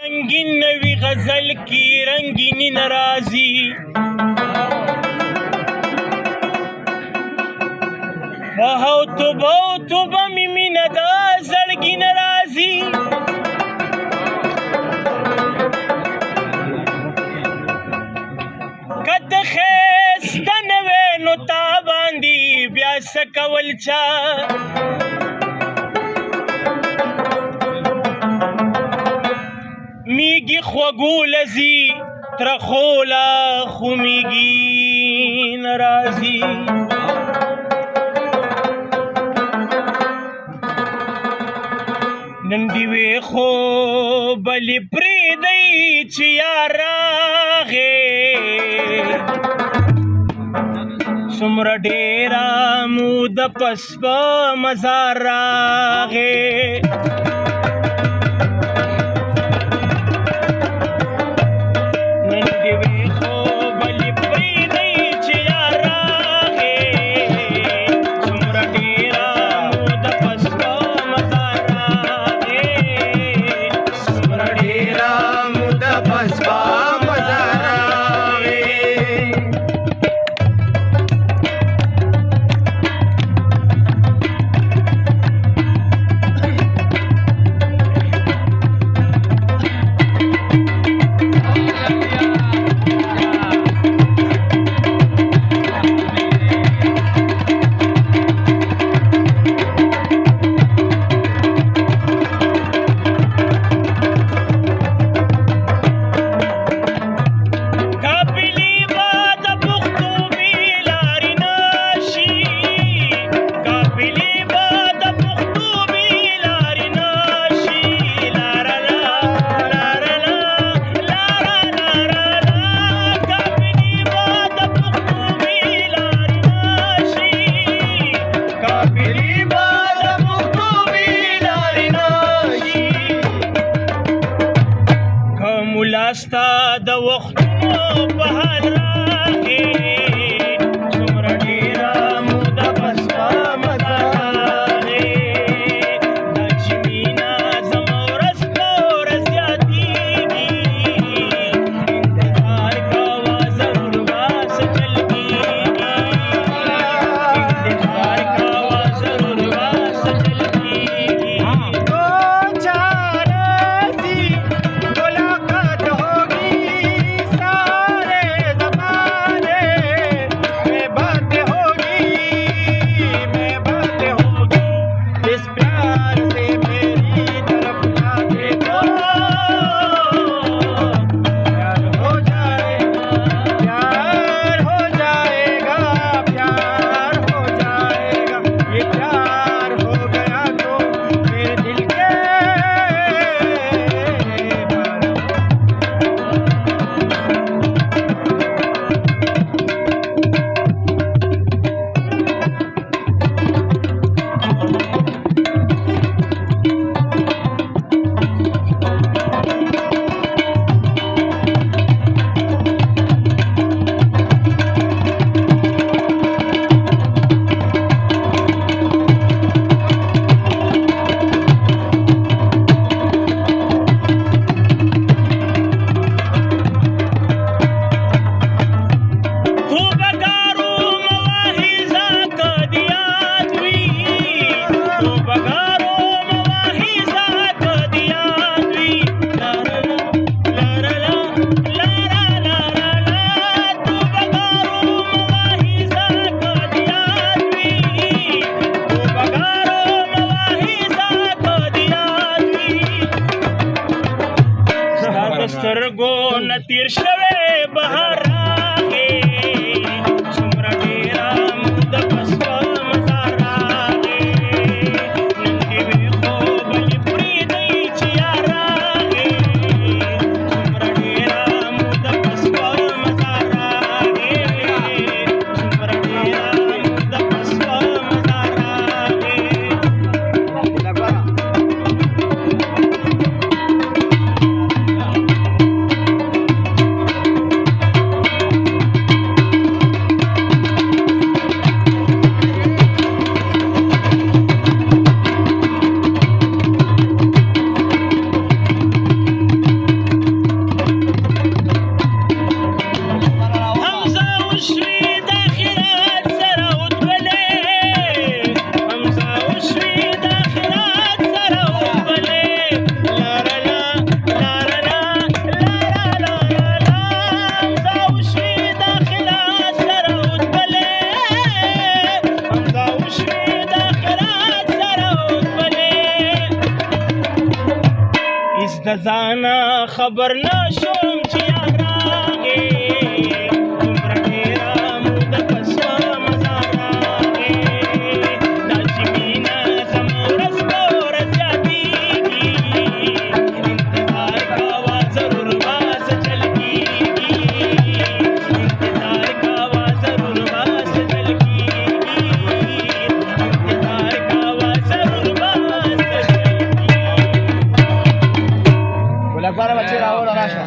रंगीन नवी गजल की रंगीनी नाराजी, बहुत बमी नदा जड़गी नाराजी, कद खेस्तन वे नुता बांदी ब्यास कवलचा میگی خوگول ازی ترخولا خومیگی نرازی نندیوی خوبلی پریدی چیاراغی سمر ډیرا مود پسپ مزاراغی ستا د وختونو په حال راغې څومره ډېره موده بس په مزه راغې دا چې مینه زما ورځ په ورځ زیاتېږي انتظار کوه ضرور به څه چل کېږي انتظار کوه ضرور به څه چل کېږي سترګو نه تیر شوی بهار راغی څومره ډېره موده بس په مزه راغی نن دې وي خوبلې پرېږدئ چې یار راغی څومره ډېره موده بس په مزه راغی څومره ډېره موده بس په مزه راغی تنا خبر نشوم چې راغې دومره ډېره موده په سوه مزار راغې دا چې مینه زما ورځ په ورځ زیاتېږي انتظار کوه ضرور به څه چل کېږي انتظار کوه ضرور به څه چل کېږي انتظار کوه ضرور به څه چل کېږي ولکبره بچې راوړه راشه